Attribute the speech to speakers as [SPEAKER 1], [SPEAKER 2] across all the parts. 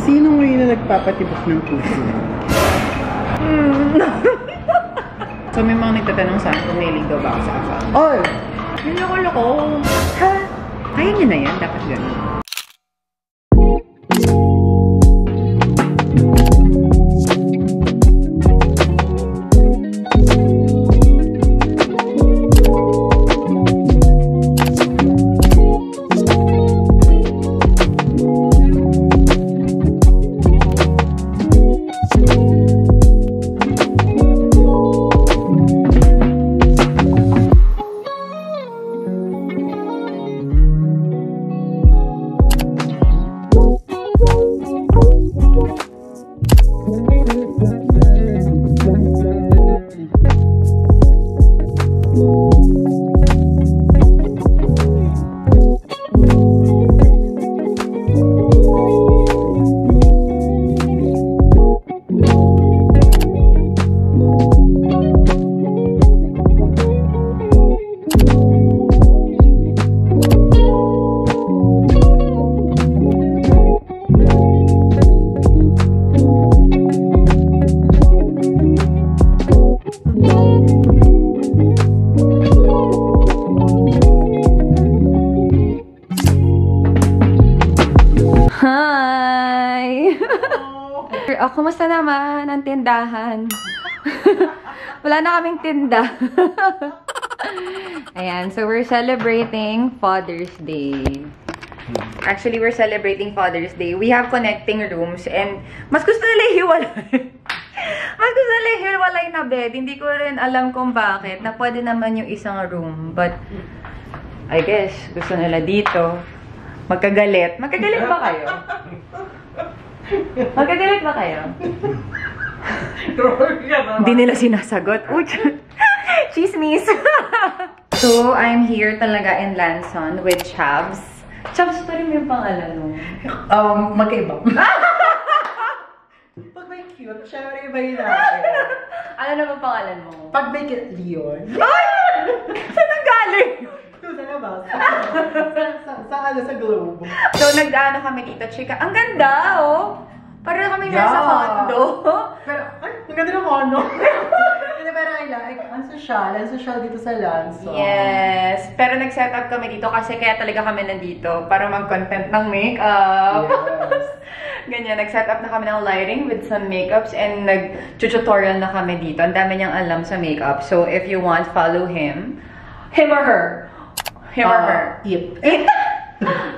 [SPEAKER 1] Sino ngayon na nagpapatibok ng puso?
[SPEAKER 2] So may mga nagtatanong sa akin kung may link daw ba ako sa account.
[SPEAKER 1] Oy!
[SPEAKER 2] Yung loko-loko. Ha? Kaya niyo na yan? Dapat gano'n. Kumusta naman ang tindahan? Wala na kaming tinda. Ayan, so we're celebrating Father's Day. Actually, we're celebrating Father's Day. We have connecting rooms and mas gusto nila hiwalay. Mas gusto nila hiwalay na bed. Hindi ko rin alam kung bakit. Na pwede naman yung isang room. But, I guess, gusto nila dito. Magkagalit. Magkagalit ba kayo? Magkagalit ba kayo? Hindi nila sinasagot. Chismis. So, I'm here talaga in Lanson with Chabs. Chabs pa rin yung pangalan mo.
[SPEAKER 1] Magkaiba. Pag may cute, syempre iba yun natin.
[SPEAKER 2] Ano naman pangalan mo?
[SPEAKER 1] Pag may cute, Leon.
[SPEAKER 2] Ay! Saan ang galing?
[SPEAKER 1] Sa labas. Sa Globe.
[SPEAKER 2] So, nag-ano kami dito, chika. Ang ganda, oh! Para kami nasa condo.
[SPEAKER 1] Pero, ay, ang ganda ng condo. Pero I like, ang social dito sa Lanson.
[SPEAKER 2] Yes. Pero nag-set up kami dito kasi kaya talaga kami nandito para mag-content ng makeup.
[SPEAKER 1] Yes.
[SPEAKER 2] Ganyan, nag-set up na kami ng lighting with some makeups and nag-tutorial na kami dito. Ang dami niyang alam sa makeup. So, if you want, follow him. Him or her? Him or her?
[SPEAKER 1] It.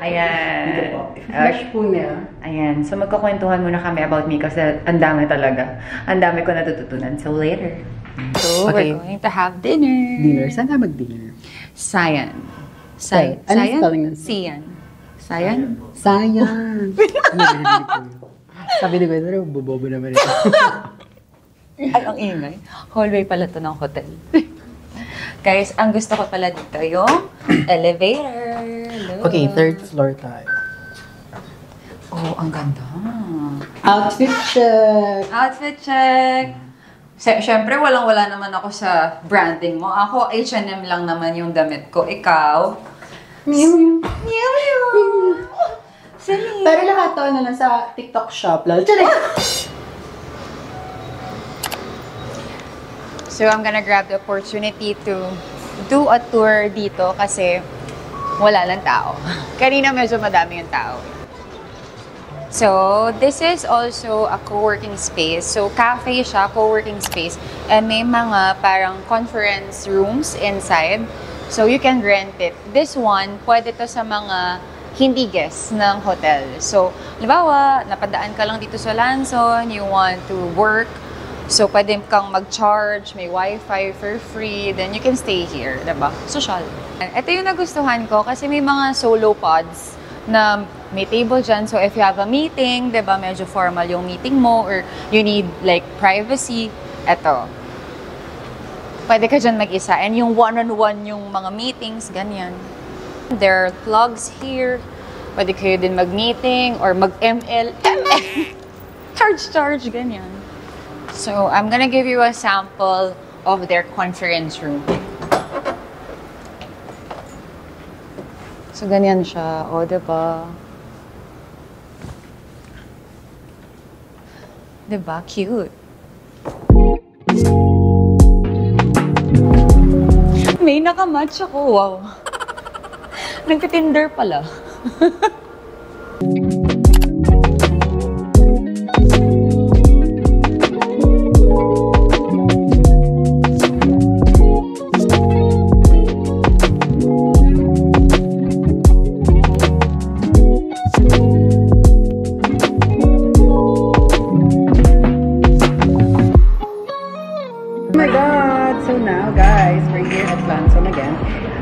[SPEAKER 2] Ayan.
[SPEAKER 1] Dito po. Flash po niya.
[SPEAKER 2] Ayan. So, magkakwentuhan muna kami about me kasi ang dami talaga. Ang dami ko natututunan. So, later. So,
[SPEAKER 1] Okay.
[SPEAKER 2] we're going to have dinner.
[SPEAKER 1] Dinner? Saan ka mag-dinner?
[SPEAKER 2] Sayan.
[SPEAKER 1] Ano spelling nun?
[SPEAKER 2] Sian. Sayan?
[SPEAKER 1] Sayang. Sabi ni Gwen, bobobo naman ito.
[SPEAKER 2] Ay, ang ingay. Hallway pala to ng hotel. Guys, ang gusto ko pala dito yung elevator. Look.
[SPEAKER 1] Okay, third floor tayo.
[SPEAKER 2] Oh, ang ganda.
[SPEAKER 1] Outfit check!
[SPEAKER 2] Outfit check! Siyempre, walang-wala naman ako sa branding mo. Ako, H&M lang naman yung damit ko. Ikaw?
[SPEAKER 1] Mew mew.
[SPEAKER 2] Mew mew! Celine.
[SPEAKER 1] Pero lahat to na lang sa TikTok shop. Lalo.
[SPEAKER 2] So, I'm gonna grab the opportunity to do a tour dito kasi wala lang tao. Kanina medyo madami yung tao. So, this is also a co-working space. So, cafe siya, co-working space. And may mga parang conference rooms inside. So, you can rent it. This one, pwede to sa mga hindi guests ng hotel. So, halimbawa, napadaan ka lang dito sa Lanson, you want to work. So, pwede kang mag-charge, may wifi for free, then you can stay here, diba? Social. Ito yung nagustuhan ko kasi may mga solo pods na may table dyan. So, if you have a meeting, diba, medyo formal yung meeting mo or you need like privacy, eto. Pwede ka dyan mag-isa. And yung one-on-one yung mga meetings, ganyan. There are plugs here. Pwede kayo din mag-meeting or mag-ML. Charge, ganyan. So, I'm gonna give you a sample of their conference room. So, ganyan siya. O, diba? Diba? Cute. May nakamatch ako. Wow. Nagka-Tinder pala.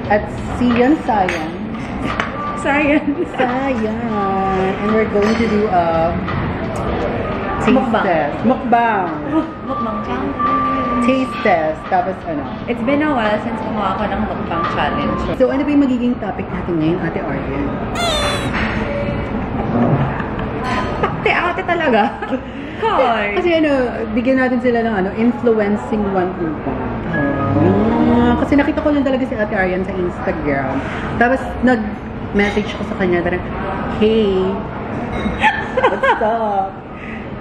[SPEAKER 1] At Sian Sayan. And we're going to do a taste test. Mukbang.
[SPEAKER 2] Mukbang challenge.
[SPEAKER 1] Taste test. Tapos ano?
[SPEAKER 2] It's been a while since gumawa ako ng mukbang challenge.
[SPEAKER 1] So ano ba yung magiging topic natin ngayon, Ate Aryan?
[SPEAKER 2] Ate talaga. Hi.
[SPEAKER 1] Kasi ano, bigyan natin sila ng ano, influencing one upang. Kasi nakita ko lang talaga si Ate Aryan sa Instagram. Tapos nag-message ko sa kanya, parang, hey, what's up?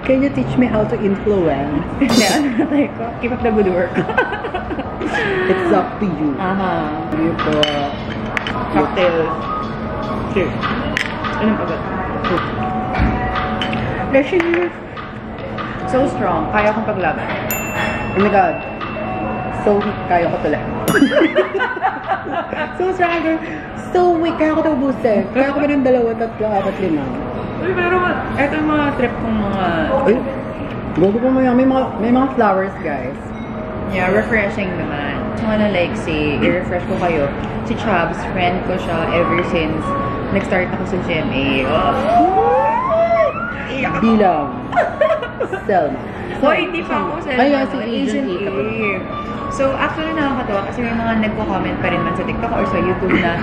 [SPEAKER 1] Can you teach me how to influence?
[SPEAKER 2] Hindi, ano na tayo ko? Keep up the good work.
[SPEAKER 1] It's up to you. You po.
[SPEAKER 2] Cocktail. Cheers. Anong pagod?
[SPEAKER 1] Cheers.
[SPEAKER 2] So strong. Kaya kong paglaban.
[SPEAKER 1] Oh my God. So weak. Kaya ko tuloy. So strong. So weak. Kaya ko ito ubusin. Kaya ko ba ng 2, 3, 4, 5?
[SPEAKER 2] Uy, pero ito yung mga trip kong mga...
[SPEAKER 1] Uy, gogo po mo yan. May mga flowers, guys.
[SPEAKER 2] Yeah, refreshing naman. So, ano like, i-refresh ko kayo. Si Chubbs, friend ko siya ever since nag-start ako sa GMA.
[SPEAKER 1] Bilang. Selma.
[SPEAKER 2] So, hindi pa ako Selma.
[SPEAKER 1] Ay, si
[SPEAKER 2] Agent A. So, actually nakakatawa kasi may mga nagko-comment pa rin man sa TikTok or sa YouTube na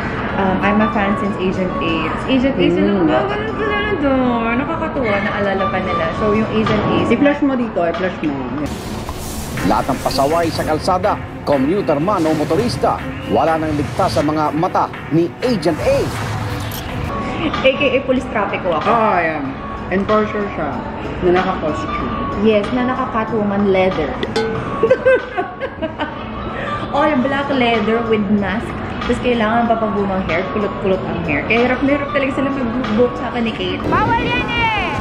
[SPEAKER 2] I'm a fan since Agent A. Agent A, sila ganun sila na doon. Nakakatuwa, naalala pa nila. So, yung Agent A.
[SPEAKER 1] I-flash mo dito, i-flash mo.
[SPEAKER 3] Lahat ng pasaway sa kalsada, commuter man o motorista, wala nang ligtas sa mga mata ni Agent A.
[SPEAKER 2] AKA police traffic ko ako.
[SPEAKER 1] Oo, ayan. Enforcer siya na naka-costume.
[SPEAKER 2] Yes, na naka-Catwoman leather. All black leather with mask. Tapos kailangan papagumang hair, kulot-kulot ang hair. Kaya hirap na hirap talaga sila mag-book sa akin ni Kate.
[SPEAKER 4] Bawal yan eh!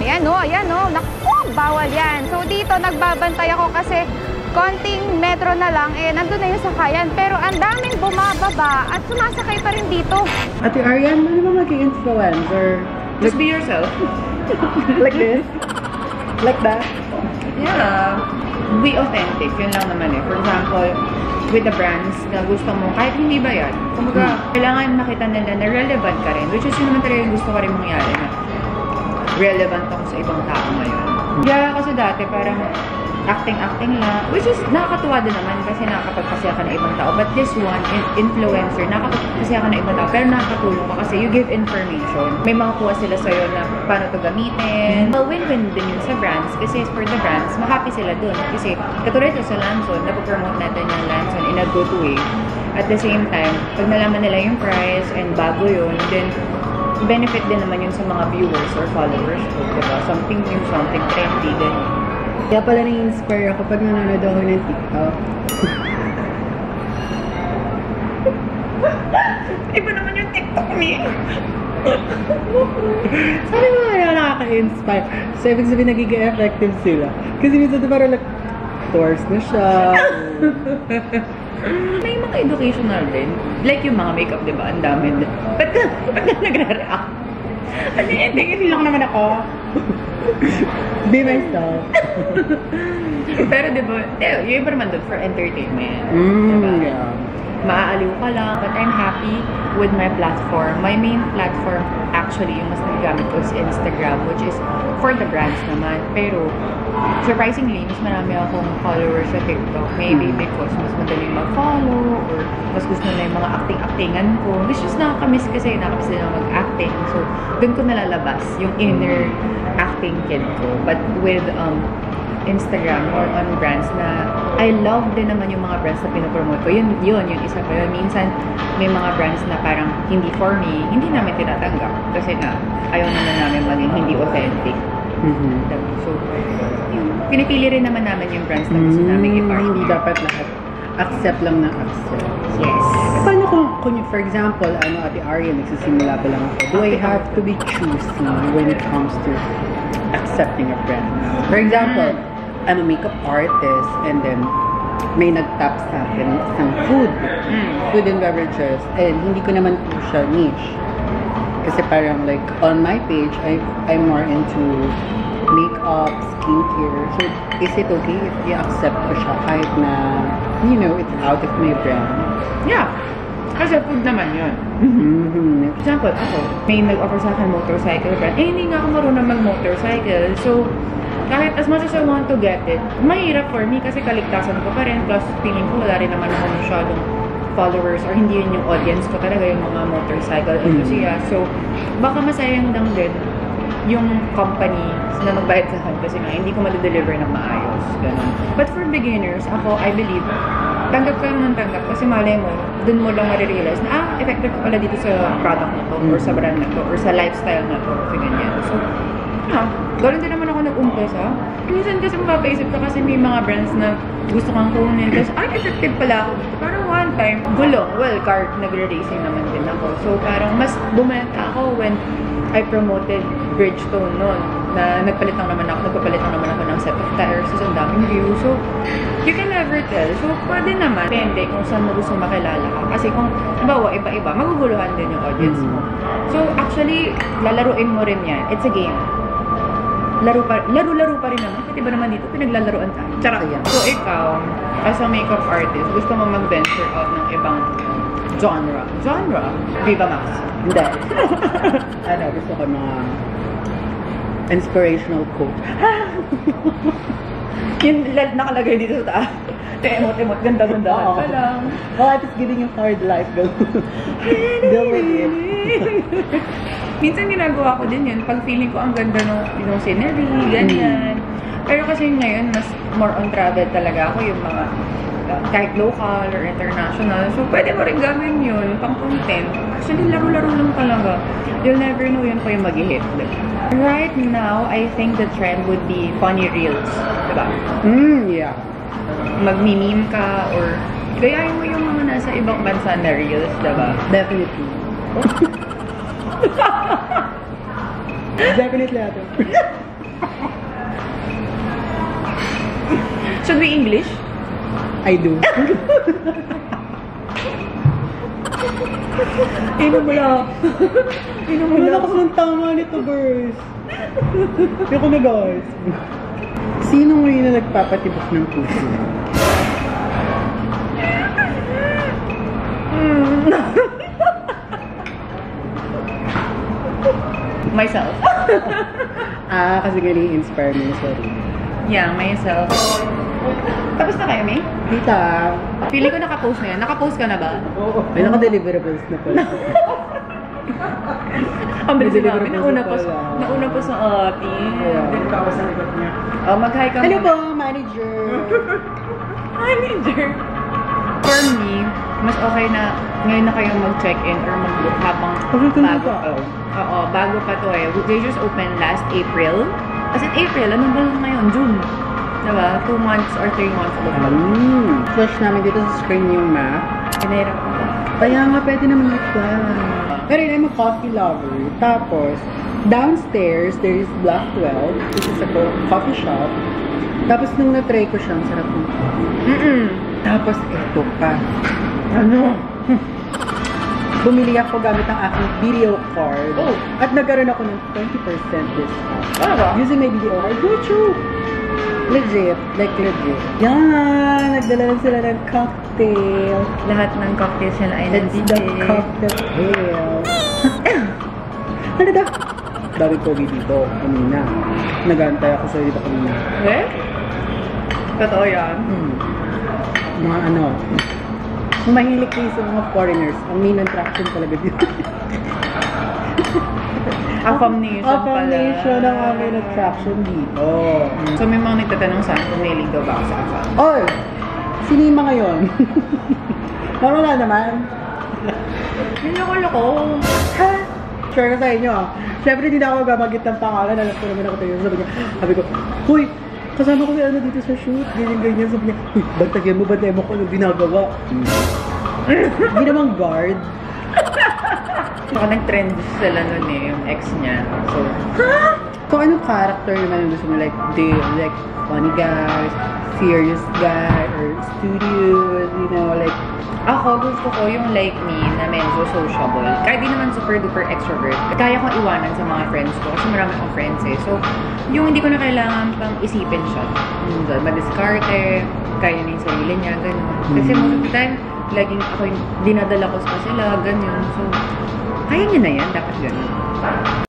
[SPEAKER 4] Ayan o. Naku, bawal yan. So dito, nagbabantay ako kasi konting metro na lang, nandun na yung sakayan. Pero ang daming bumababa at sumasakay pa rin dito.
[SPEAKER 1] Ate Aryan, ano ba maging influencer?
[SPEAKER 2] Just be yourself.
[SPEAKER 1] Like this? Like that?
[SPEAKER 2] Yeah. Be authentic. Yun lang naman eh. For example, with the brands na gusto mo, kahit hindi ba yan, kumbaga, kailangan makita nila na relevant ka rin. Which is yun naman talaga yung gusto ko rin mangyari na relevant ako sa ibang tao ngayon. Yeah, kasi dati parang acting lang. Which is nakakatuwa din naman kasi nakakapagpasaya ka ng ibang tao. But this one, influencer, nakakapagpasaya ka ng ibang tao. Pero nakakatulong ka kasi you give information. May makakuha sila sa'yo na paano ito gamitin. Well, win-win din yun sa brands. Kasi for the brands, ma-happy sila dun. Kasi katulad ito sa Lanson, napopromote natin yung Lanson in a good way. At the same time, pag nalaman nila yung price and bago yun, then benefit din naman yun sa mga viewers or followers ko. Diba? Something new, something trendy, ganyan.
[SPEAKER 1] Kaya pala na-inspire ako pag nanonood ako ng TikTok.
[SPEAKER 2] Iba naman yung TikTok ni.
[SPEAKER 1] Sabi mo kaya nakaka-inspire. So, ibig sabihin nagiging effective sila. Kasi minsan parang like, course na siya.
[SPEAKER 2] May mga educational din. Like yung mga makeup, di ba? Ang dami din. Ba't ka nagre-react? Ano yun?
[SPEAKER 1] Hindi lang naman ako. Be myself.
[SPEAKER 2] Pero di ba, yung iba naman doon for entertainment.
[SPEAKER 1] Diba? Yeah.
[SPEAKER 2] Maaaliw ka lang, but I'm happy with my platform. My main platform, actually, yung mas nagagamit ko is Instagram, which is for the brands naman. Pero, surprisingly, mas marami akong followers sa TikTok. Maybe because mas madaling mag-follow, or mas gusto na yung mga acting-actingan ko. Which is nakakamiss kasi, nakakamiss din ako mag-acting. So, doon ko nalalabas yung inner acting kid ko. But with Instagram or on brands na I love din naman yung mga brands na pinopromote ko. Yun isa pa yun. Minsan, may mga brands na parang hindi for me, hindi namin tinatanggap. Kasi na, ayaw naman namin maging hindi authentic.
[SPEAKER 4] So, pinipili rin naman namin yung brands na gusto namin i-partner.
[SPEAKER 1] Hindi dapat lahat accept lang ng accept.
[SPEAKER 4] Yes.
[SPEAKER 1] Paano kung for example, Ate Arya, nagsisimula pa lang ako, do I have to be choosy when it comes to accepting a brand? For example, I'm a makeup artist and then may nag-tap sa akin ng food and beverages, and hindi ko naman po siya niche. Kasi parang like, on my page, I'm more into makeup, skincare. So, is it okay if i-accept ko siya kahit na, it's out of my brand?
[SPEAKER 4] Yeah. Kasi food naman yun. Example, ako, may nag-offer sa akin motorcycle brand. Hindi nga ako marunong mag-motorcycle. So, kahit as much as I want to get it, mahirap for me kasi kaligtasan ko pa rin. Plus, feeling ko wala rin naman ako masyadong followers or hindi yun yung audience ko talaga, yung mga motorcycle enthusiasts. So, baka masayang lang din yung company na magbayad sa akin kasi nga hindi ko ma-deliver ng maayos. Ganun. But for beginners, ako, I believe, tanggap ka ng tanggap kasi malay mo, dun mo lang marirealize na, effective ka pala dito sa product na to, or sa brand na to, or sa lifestyle na to, or ganyan. So, gano'n din naman ako nag-umpisa. Minsan kasi mapapaisip ka kasi may mga brands na gusto kang kunin. Tapos, effective pala ako. Parang one time, gulong. Well, nagre-racing naman din ako. So, parang mas bumenta ako when I promoted Bridgestone noon. Na nagpapalit lang naman ako ng set of tires. So, ang daming view. So, you can never tell. So, pwede naman. Depende kung saan mo gusto makilala ka. Kasi kung, halimbawa, iba-iba, maguguluhan din yung audience mo. So, actually, lalaruin mo rin yan. It's a game. Laro pa rin naman. Kasi ba naman dito, pinaglalaroan tayo. Charot yan. So, ikaw, as a makeup artist, gusto mo mag-venture out ng ibang genre. Viva Max.
[SPEAKER 1] Hindi. Gusto ko mga inspirational quote.
[SPEAKER 4] Yung nakalagay dito sa taas. Temot, ganda-ganda ka lang.
[SPEAKER 1] Life is giving you hard life. Deal with it.
[SPEAKER 4] Minsan ginagawa ko din yun. Pag feeling ko ang ganda ng scenery, ganyan. Pero kasi ngayon, mas more on travel talaga ako. Yung mga kahit local or international. So, pwede mo rin gawin yun, pang content. Actually, laro-laro lang talaga. You'll never know yun pa yung mag-hit. Right now, I think the trend would be funny reels. Diba?
[SPEAKER 1] Yeah.
[SPEAKER 4] Magmi-meme ka or gayahin mo yung mga nasa ibang bansa na reels, diba?
[SPEAKER 1] Definitely. Definitely, Ate.
[SPEAKER 4] Should we English?
[SPEAKER 1] I do.
[SPEAKER 4] Inom mo lang.
[SPEAKER 1] Malakas ng tama nito, girls. Ayoko na, guys. Sino ngayon na nagpapatibok ng puso?
[SPEAKER 4] Myself.
[SPEAKER 1] Kasi galing inspire me, sorry.
[SPEAKER 4] Yeah, myself. Tapos na kayo, May?
[SPEAKER 1] Tita.
[SPEAKER 4] Feeling ko naka-post na yan. Naka-post ka na ba?
[SPEAKER 1] Oo. May naka-deliverables na pala.
[SPEAKER 4] Ang bilis
[SPEAKER 1] May
[SPEAKER 4] namin.
[SPEAKER 1] deliverables
[SPEAKER 4] Nauna pa sa atin.
[SPEAKER 1] Tapos sa likod niya.
[SPEAKER 4] Oh, mag-hi ka
[SPEAKER 1] Hello
[SPEAKER 4] muna.
[SPEAKER 1] po, manager.
[SPEAKER 4] Manager. For me, mas okay na ngayon na kayo mag-check-in or mag-book habang bago pa. Oo, bago pa to eh. They just opened last April. As in April, ano ba ngayon? June. Diba? 2 months or 3 months ago.
[SPEAKER 1] Flash namin dito sa screen yung map.
[SPEAKER 4] Pinahirap ko ba?
[SPEAKER 1] Kaya nga, pwede naman mag-plan. Pero I'm a coffee lover. Tapos, downstairs, there is Black 12, which is a coffee shop. Tapos, nung na-try ko siya, ang sarap ng coffee. Tapos, ito pa.
[SPEAKER 4] Ano?
[SPEAKER 1] Bumili ako gamit ang aking video card.
[SPEAKER 4] Oh.
[SPEAKER 1] At nagkaroon ako ng 20% discount.
[SPEAKER 4] Ano?
[SPEAKER 1] Using my video card. Go true! Legit. Like legit. Yan! Nagdala lang sila ng cocktail.
[SPEAKER 4] Lahat ng cocktails nila ay
[SPEAKER 1] It's the cocktail. Ano daw? Dami COVID dito. Kanina. Nag-aantay ako sa dito kanina.
[SPEAKER 4] Eh? Totoo yan.
[SPEAKER 1] Mga ano. Kung mahilig kayo sa mga foreigners, ang main attraction talaga dito.
[SPEAKER 4] Affirmation pala.
[SPEAKER 1] Affirmation ang main attraction dito.
[SPEAKER 4] So may mga nagtatanong sa akin kung mahilig daw ba ako sa AFAM.
[SPEAKER 1] Oy! Sinima ngayon. Wala naman.
[SPEAKER 4] Hindi ako loko.
[SPEAKER 1] Ha? Sure ka sa inyo. Siyempre, hindi na ako gamagit ng pangalan. Alam ko naman ako tayo. Sabi ko, huy, kasama ko si ano dito sa shoot. Ganyan. Sabi niya, huy, bantayan mo ko anong ginagawa. Hindi naman guard.
[SPEAKER 5] Baka nag-trend sila nun eh, yung ex niya. So,
[SPEAKER 1] So, anong character naman yung gusto mo? Like, like, funny guy, serious guy, or studious, you know, like...
[SPEAKER 5] ako gusto ko yung like me na medyo sociable. Kahit di naman super duper extrovert. Kaya kong iwanan sa mga friends ko kasi marami akong friends eh. So, yung hindi ko na kailangan pang isipin siya. Madiskarte, kaya niya yung sarili niya, gano'n. Kasi most of the time, laging ako yung dinadala ko sa sila, gano'n. So, kaya niya na yan, dapat gano'n.